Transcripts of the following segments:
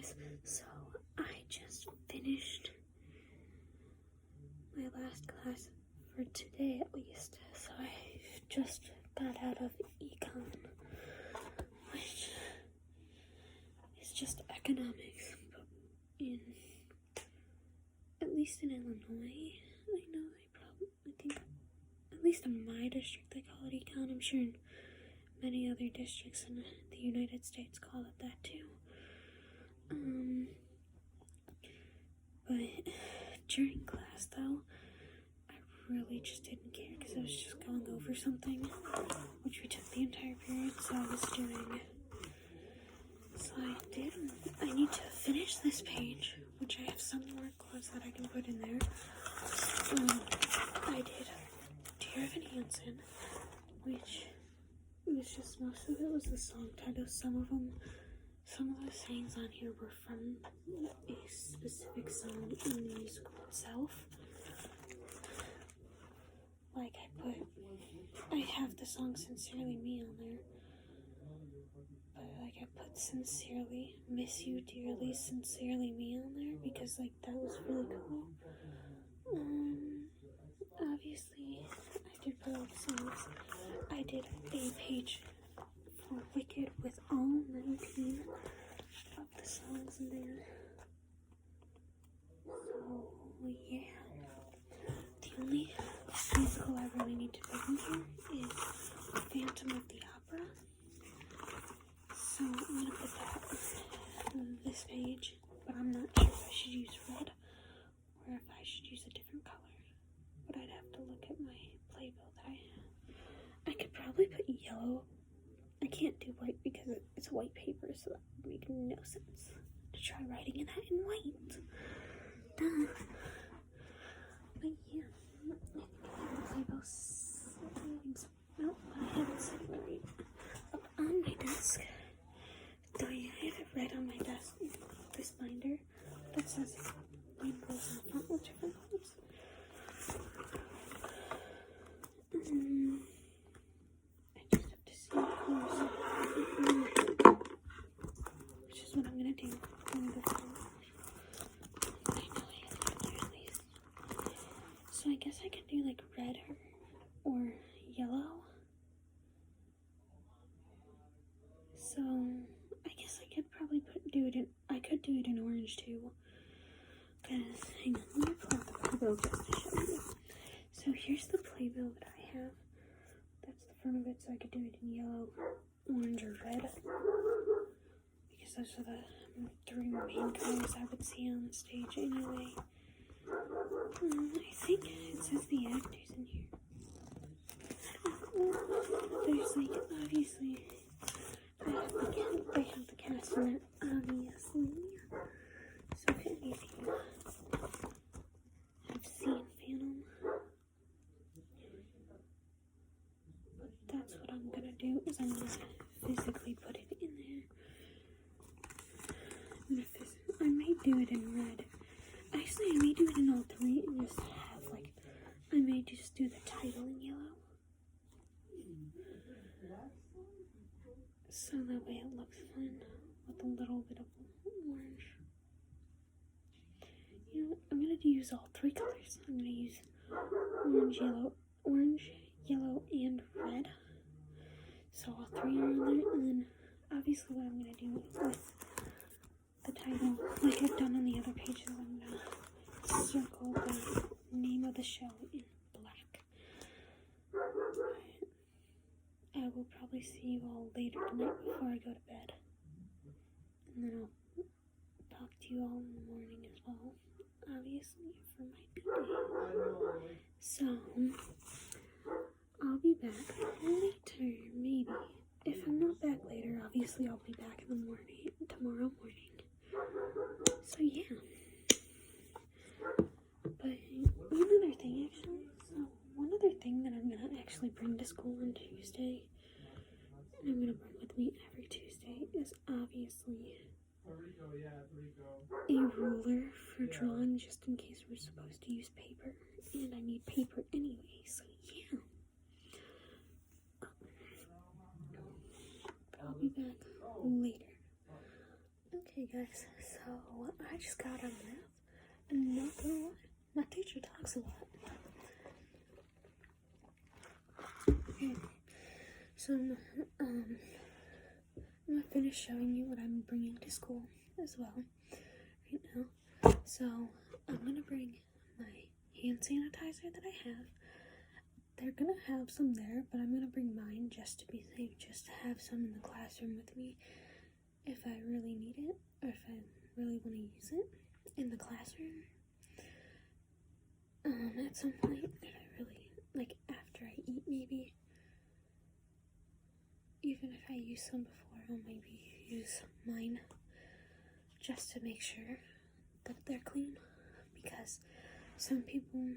guys. So I just finished my last class for today at least. So I just got out of econ, which is just economics, but at least in Illinois, I think at least in my district they call it econ. I'm sure in many other districts in the United States call it that too. But during class though, I really just didn't care because I was just going over something, which we took the entire period, so I was doing. So I need to finish this page, which I have some more quotes that I can put in there. I did Dear Evan Hansen, which was just, most of it was the song titles. Some of the sayings on here were from a specific song in the musical itself. Like I have the song Sincerely Me on there. But like I put Sincerely, Miss You Dearly, Sincerely Me on there because like that was really cool. Obviously I did put all the songs. I did a page for Wicked with all 19 of the songs in there. So yeah. The only musical I really need to put in here is Phantom of the Opera. So I'm gonna put that on this page, but I'm not sure if I should use red or if I should use a different color. But I'd have to look at my playbill that I have. I could probably put yellow. I can't do white because it's white paper, so that would make no sense to try writing in that in white. Duh. But yeah, I think I have a playbill settings. Nope, I have it set right up on my desk. So yeah, I have it right on my desk. This binder that says rainbows on the front with different colors. I just have to see what colors, which is what I'm gonna do. I'm gonna go I know I have to do these. So I guess I can do like red or yellow. So I guess I could probably I could do it in orange too. Cause hang on, let me pull up the playbill just to show you. So here's the playbill that I have. That's the front of it, so I could do it in yellow, orange, or red. Because those are the three main colors I would see on the stage anyway. I think it says the actors in here. There's like, obviously, they have the cast in it, obviously. So if any of you have seen Phantom, but that's what I'm gonna do, is I'm gonna physically put it in there. I may do it in red. Actually, I may do it in all three and just have like, I may just do the title in yellow. So that way it looks fun with a little bit of orange. You know what? I'm going to use all three colors. I'm going to use orange, yellow, and red. So all three are on there. And then obviously what I'm going to do with the title, like I've done on the other pages, I'm going to circle the name of the show in black. I will probably see you all later tonight before I go to bed. And then I'll talk to you all in the morning as well, obviously, for my B-day. So, I'll be back later, maybe. If I'm not back later, obviously I'll be back in the morning, tomorrow morning. So, yeah. But one other thing, actually. So, one other thing that I'm going to actually bring to school on Tuesday, and I'm going to bring with me every Tuesday, is obviously a ruler for drawing, just in case we're supposed to use paper. And I need paper anyway, so yeah. I'll be back later. Okay. Okay guys, so I just got out of math, and not gonna lie, my teacher talks a lot. Okay, so I'm gonna finish showing you what I'm bringing to school as well right now. So I'm gonna bring my hand sanitizer that I have. They're gonna have some there, but I'm gonna bring mine just to be safe, just to have some in the classroom with me if I really need it, or if I really want to use it in the classroom. At some point, if I really, like after I eat maybe, even if I use some before, I'll maybe use mine just to make sure that they're clean, because some people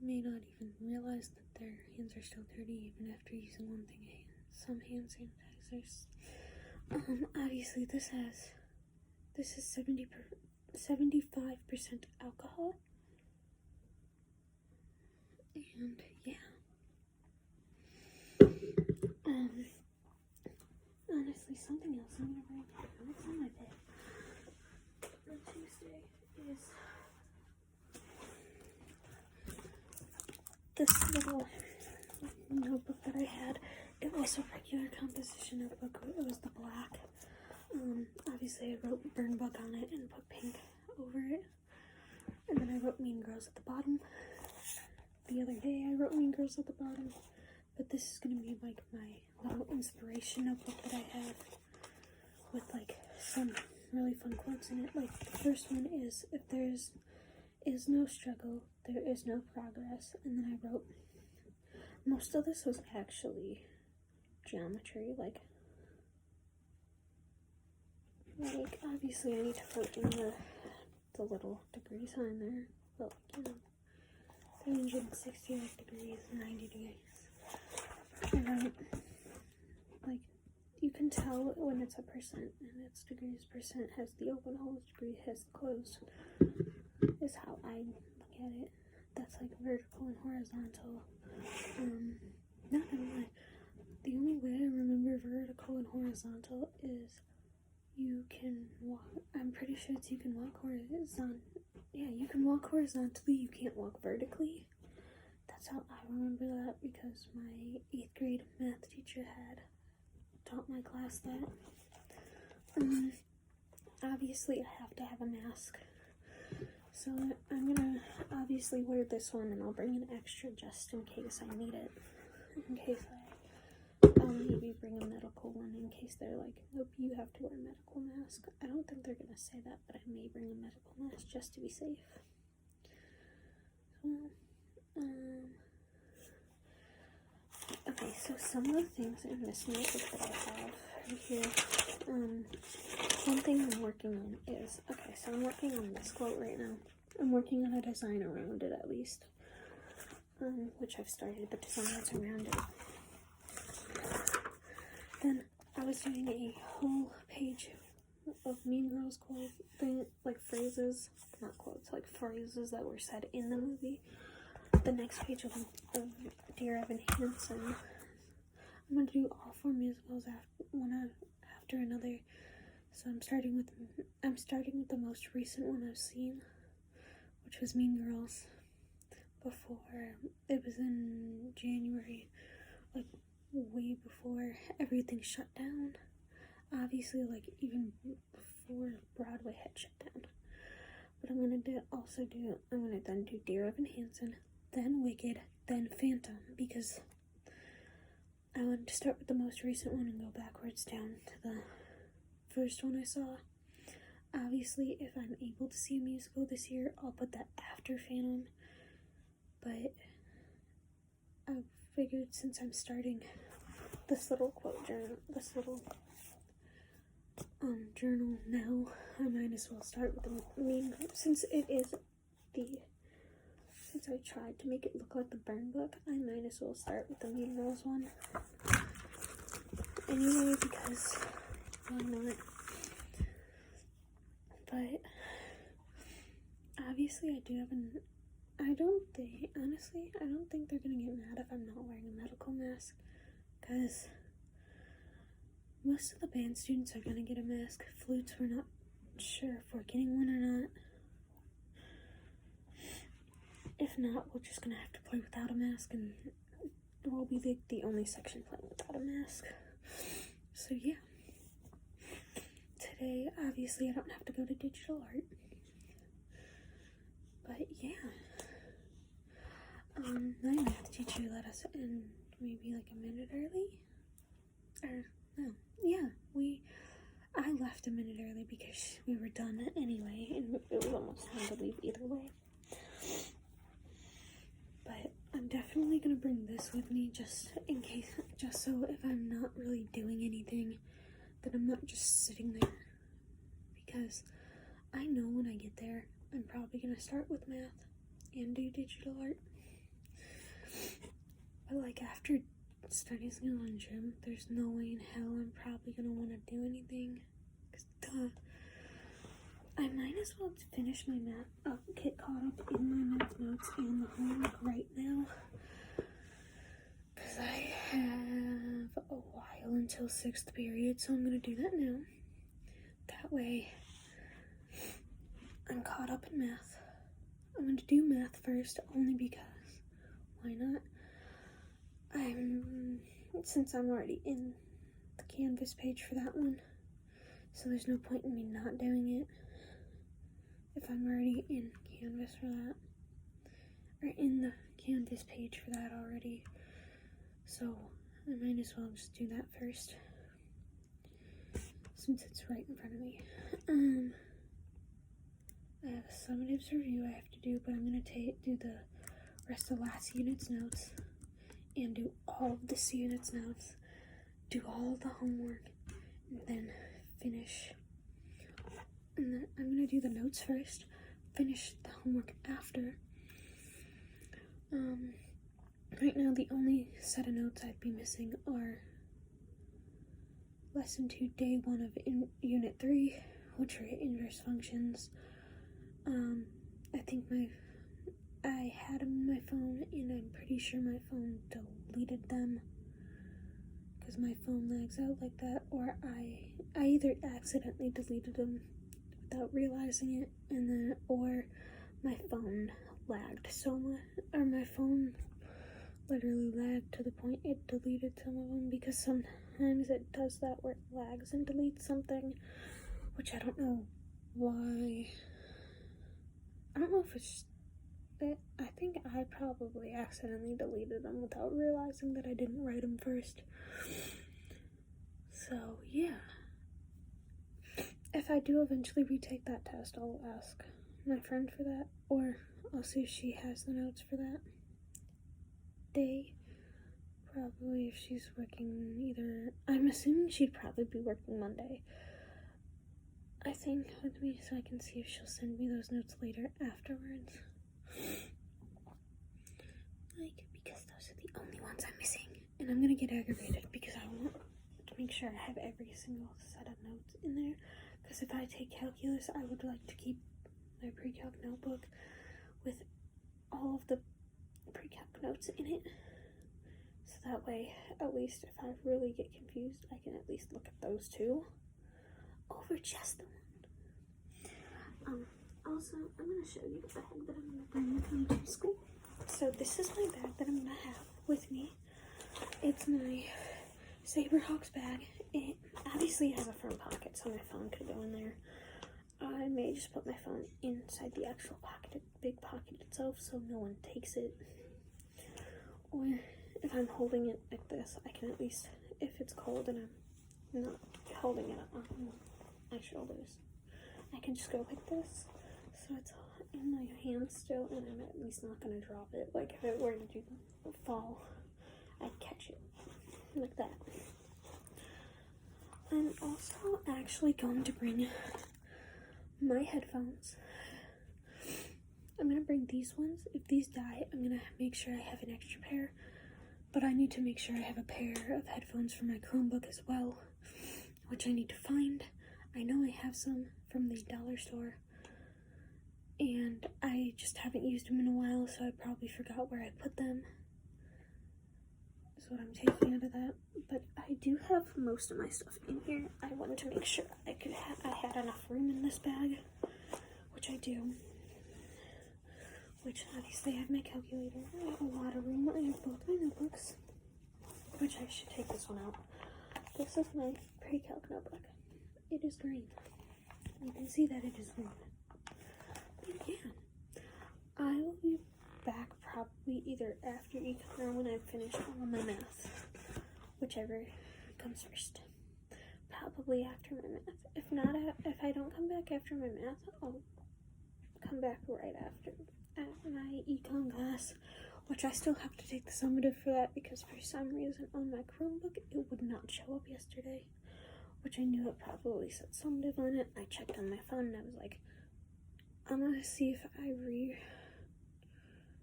may not even realize that their hands are still dirty even after using one thing, some hand sanitizers. Obviously this is 75% alcohol, and yeah. Honestly, something else I'm gonna bring. What's on my bed? For Tuesday is this little notebook that I had. It was a regular composition notebook. It was the black. Obviously I wrote Burn Book on it and put pink over it. And then I wrote Mean Girls at the bottom. The other day I wrote Mean Girls at the bottom. But this is gonna be like my little inspiration notebook that I have with like some really fun quotes in it. Like the first one is, if there is no struggle, there is no progress. And then I wrote, most of this was actually geometry, like obviously I need to put in the little degree sign there, but like, 360 degrees, 90 degrees. And like, you can tell when it's a percent, and it's degrees. Percent has the open holes, degree has the closed, is how I look at it. That's like vertical and horizontal. Not gonna lie, the only way I remember vertical and horizontal is you can walk, I'm pretty sure it's you can walk horizontal. Yeah, you can walk horizontally, you can't walk vertically. That's how I remember that, because my 8th grade math teacher had taught my class that. Obviously I have to have a mask, so I'm gonna obviously wear this one, and I'll bring an extra just in case I need it, in case I'll maybe bring a medical one in case they're like, nope, you have to wear a medical mask. I don't think they're gonna say that, but I may bring a medical mask just to be safe. So, okay, so some of the things in this notebook that I have right here, one thing I'm working on is, okay, so I'm working on this quote right now. I'm working on a design around it, at least, which I've started the designs around it. Then I was doing a whole page of Mean Girls quote thing, like phrases, not quotes, like phrases that were said in the movie. The next page of Dear Evan Hansen. I'm gonna do all 4 musicals after another. So I'm starting with the most recent one I've seen, which was Mean Girls. Before, it was in January, like way before everything shut down. Obviously, like even before Broadway had shut down. But I'm gonna then do Dear Evan Hansen, then Wicked, then Phantom, because I wanted to start with the most recent one and go backwards down to the first one I saw. Obviously, if I'm able to see a musical this year, I'll put that after Phantom. But I figured since I'm starting this little quote journal, this little journal now, I might as well start with the Mean Girls, since I tried to make it look like the Burn Book, I might as well start with the Mean Girls one. Anyway, because why not? But obviously I don't think they're gonna get mad if I'm not wearing a medical mask, because most of the band students are gonna get a mask. Flutes, we're not sure if we're getting one or not. If not, we're just gonna have to play without a mask, and we'll be the only section playing without a mask. So yeah. Today, obviously, I don't have to go to digital art. But yeah. My math teacher let us in maybe like a minute early. Or, no. Yeah, I left a minute early because we were done anyway, and it was almost time to leave either way. But I'm definitely gonna bring this with me just in case, just so if I'm not really doing anything, that I'm not just sitting there. Because I know when I get there, I'm probably gonna start with math and do digital art. But like after studying on gym, there's no way in hell I'm probably gonna want to do anything. Cause duh. I might as well finish my math, get caught up in my math notes and the homework right now. Cause I have a while until 6th period, so I'm gonna do that now. That way, I'm caught up in math. I'm gonna do math first, only because, why not? Since I'm already in the Canvas page for that one, so there's no point in me not doing it if I'm already in Canvas for that, or in the Canvas page for that already. So I might as well just do that first, since it's right in front of me. I have a summatives review I have to do, but I'm gonna do the rest of last unit's notes, and do all of this unit's notes, do all the homework, and then finish. And then I'm gonna do the notes first, finish the homework after. Right now the only set of notes I'd be missing are lesson 2, day 1 of unit 3, which are inverse functions. I think I had them on my phone, and I'm pretty sure my phone deleted them, because my phone lags out like that, or I either accidentally deleted them without realizing it, or my phone lagged so much, or my phone literally lagged to the point it deleted some of them, because sometimes it does that where it lags and deletes something, which I don't know why. I don't know if it's that. I think I probably accidentally deleted them without realizing that I didn't write them first. So yeah, if I do eventually retake that test, I'll ask my friend for that, or I'll see if she has the notes for that day. Probably if she's working either, I'm assuming she'd probably be working Monday, I think, with me, so I can see if she'll send me those notes later afterwards. Like, because those are the only ones I'm missing. And I'm gonna get aggravated because I want to make sure I have every single set of notes in there. Because if I take calculus, I would like to keep my pre-calc notebook with all of the pre-calc notes in it. So that way, at least if I really get confused, I can at least look at those two over just the one. Also, I'm going to show you the bag that I'm going to bring with me to school. So this is my bag that I'm going to have with me. It's my Saberhawks bag. It obviously has a front pocket, so my phone could go in there. I may just put my phone inside the actual pocket, big pocket itself, so no one takes it. Or if I'm holding it like this, I can at least, if it's cold and I'm not holding it on my shoulders, I can just go like this, so it's in my hand still, and I'm at least not gonna drop it. Like if it were to fall, I'd catch it like that. I'm also actually going to bring my headphones. I'm gonna bring these ones. If these die, I'm gonna make sure I have an extra pair, but I need to make sure I have a pair of headphones for my Chromebook as well, which I need to find. I know I have some from the dollar store, and I just haven't used them in a while, so I probably forgot where I put them. So what I'm taking out of that. But I do have most of my stuff in here. I wanted to make sure I had enough room in this bag, which I do. Which obviously I have my calculator. I have a lot of room. I have both my notebooks, which I should take this one out. This is my pre-calc notebook. It is green. You can see that it is green. But yeah, I will be back probably either after econ or when I finish all of my math, whichever comes first. Probably after my math. If not, if I don't come back after my math, I'll come back right after my econ class, which I still have to take the summative for that because for some reason on my Chromebook it would not show up yesterday, which I knew it probably said summative on it. I checked on my phone and I was like, I'm gonna see if I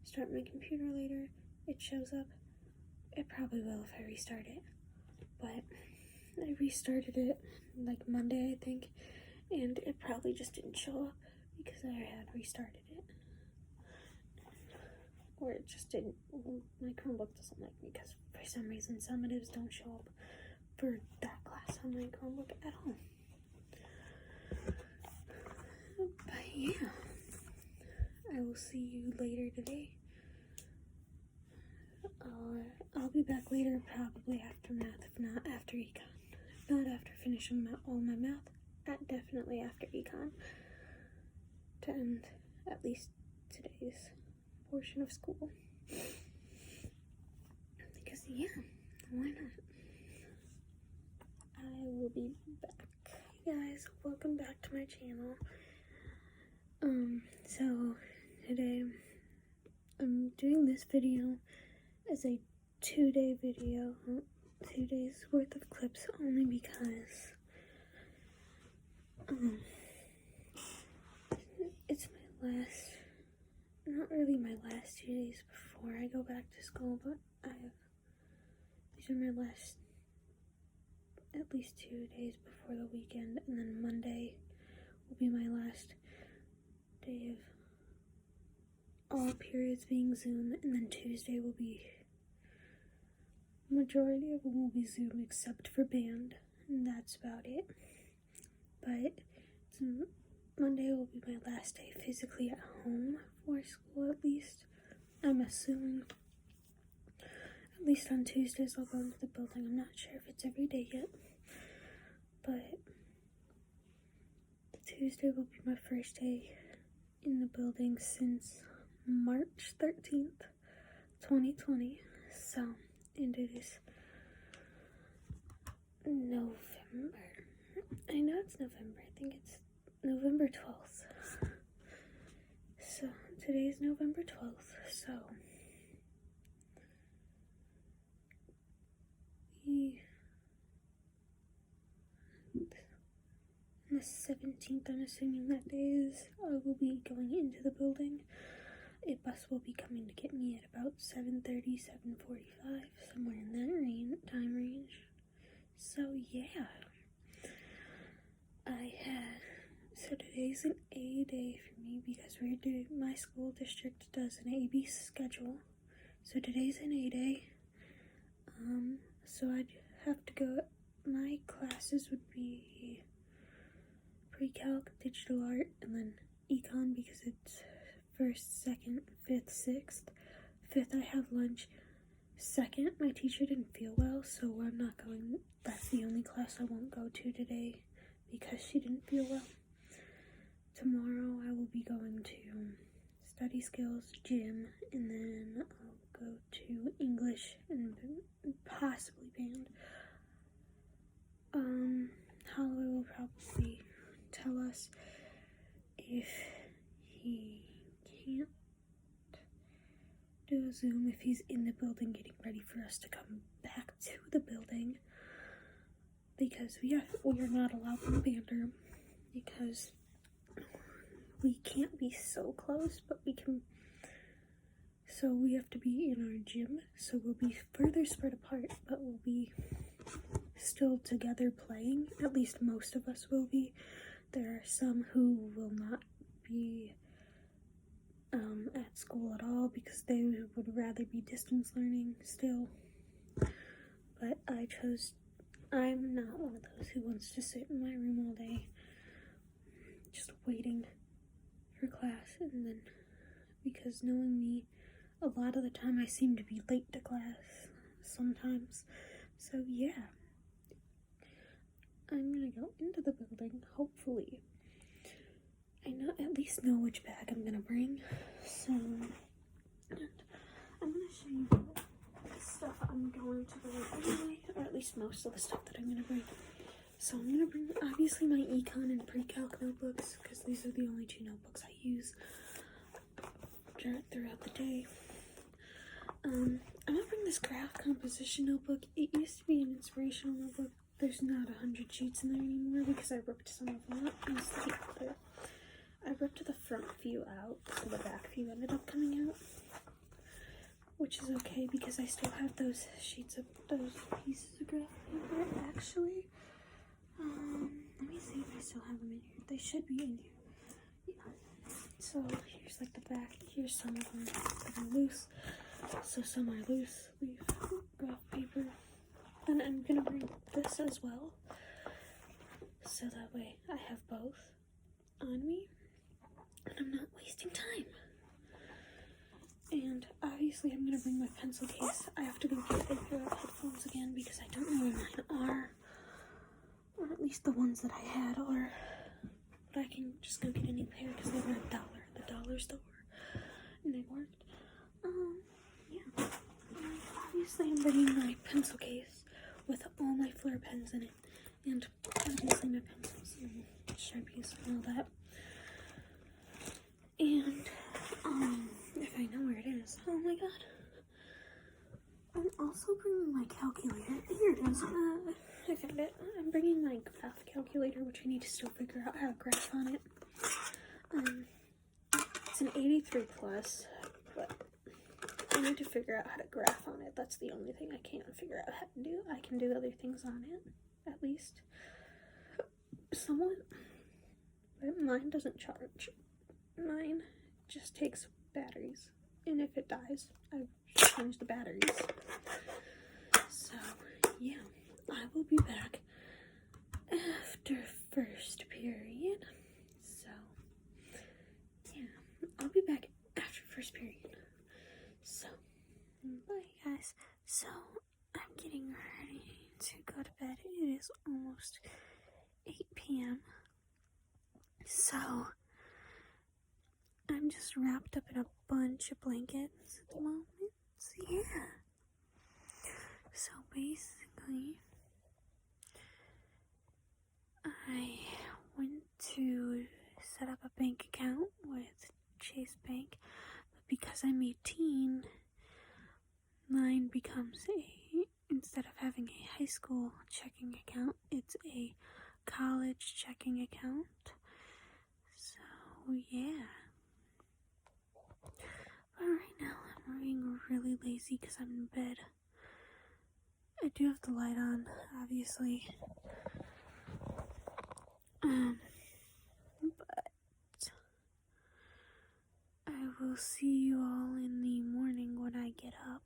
restart my computer later, it shows up. It probably will if I restart it, but I restarted it like Monday, I think, and it probably just didn't show up because I had restarted it. Or it just didn't. My Chromebook doesn't like me because for some reason summatives don't show up for that class on my Chromebook at all. But yeah, I will see you later today. I'll be back later, probably after math, if not after econ. If not after finishing all my math, definitely after econ, to end at least today's portion of school. Because yeah, why not? I will be back. Hey guys, welcome back to my channel. So today I'm doing this video as a 2-day video, 2 days worth of clips, only because it's my last, not really my last 2 days before I go back to school, but these are my last at least 2 days before the weekend, and then Monday will be my last day of all periods being Zoom, and then Tuesday will be, majority of them will be Zoom except for band, and that's about it. But Monday will be my last day physically at home for school, at least. I'm assuming. At least on Tuesdays I'll go into the building. I'm not sure if it's every day yet. But Tuesday will be my first day in the building since March 13th, 2020. So, and it is November. I know it's November. I think it's November 12th. So, today is November 12th. So, on the 17th, I'm assuming that day is, I will be going into the building. A bus will be coming to get me at about 7:30, 7:45, somewhere in that time range. So yeah, so today's an A day for me because my school district does an AB schedule. So today's an A day. So I'd have to go, my classes would be pre-calc, digital art, and then econ because it's 1st, 2nd, 5th, 6th. 5th I have lunch. 2nd, my teacher didn't feel well, so I'm not going. That's the only class I won't go to today because she didn't feel well. Tomorrow I will be going to study skills, gym, and then I'll go to English and possibly band. Holloway will probably tell us if he can't do a Zoom if he's in the building getting ready for us to come back to the building, because we are not allowed in the band room because we can't be so close, but we can. So we have to be in our gym, so we'll be further spread apart, but we'll be still together playing. At least most of us will be. There are some who will not be at school at all because they would rather be distance learning still. but I'm not one of those who wants to sit in my room all day just waiting for class, and then, because knowing me, a lot of the time I seem to be late to class sometimes. So yeah, I'm gonna go into the building, hopefully. I at least know which bag I'm gonna bring, so and I'm gonna show you the stuff I'm going to bring anyway, or at least most of the stuff that I'm gonna bring. So I'm gonna bring obviously my econ and pre-calc notebooks, because these are the only two notebooks I use throughout the day. I'm gonna bring this graph composition notebook. It used to be an inspirational notebook. There's not 100 sheets in there anymore because I ripped some of them out. I ripped the front view out, so the back view ended up coming out, which is okay because I still have those pieces of graph paper. Actually, let me see if I still have them in here. They should be in here. Yeah. So here's like the back. Here's some of them that are loose. So some are loose leaf graph paper. And I'm gonna bring this as well, so that way I have both on me and I'm not wasting time. And obviously I'm gonna bring my pencil case. I have to go get a pair of headphones again because I don't know where mine are, or at least the ones that I had are. But I can just go get a new pair because they were the dollar store, and they worked. Yeah. Obviously I'm bringing my pencil case with all my Flair pens in it, and obviously my pencils and Sharpies and all that. And if I know where it is, oh my god, I'm also bringing my calculator. Here it is. I found it. I'm bringing my graph calculator, which I need to still figure out how to graph on it. It's an 83 plus, but I need to figure out how to graph on it. That's the only thing I can't figure out how to do. I can do other things on it, at least. Somewhat. But mine doesn't charge. Mine just takes batteries. And if it dies, I change the batteries. So, yeah. I will be back after first period. So, yeah. I'll be back after first period. So, bye guys. So, I'm getting ready to go to bed. It is almost 8 p.m. So, I'm just wrapped up in a bunch of blankets at the moment. So, yeah. So, basically, I went to set up a bank account with Chase Bank. Because I'm 18, mine becomes instead of having a high school checking account, it's a college checking account. So, yeah. But right now, I'm being really lazy because I'm in bed. I do have the light on, obviously. But I will see you all in the morning when I get up.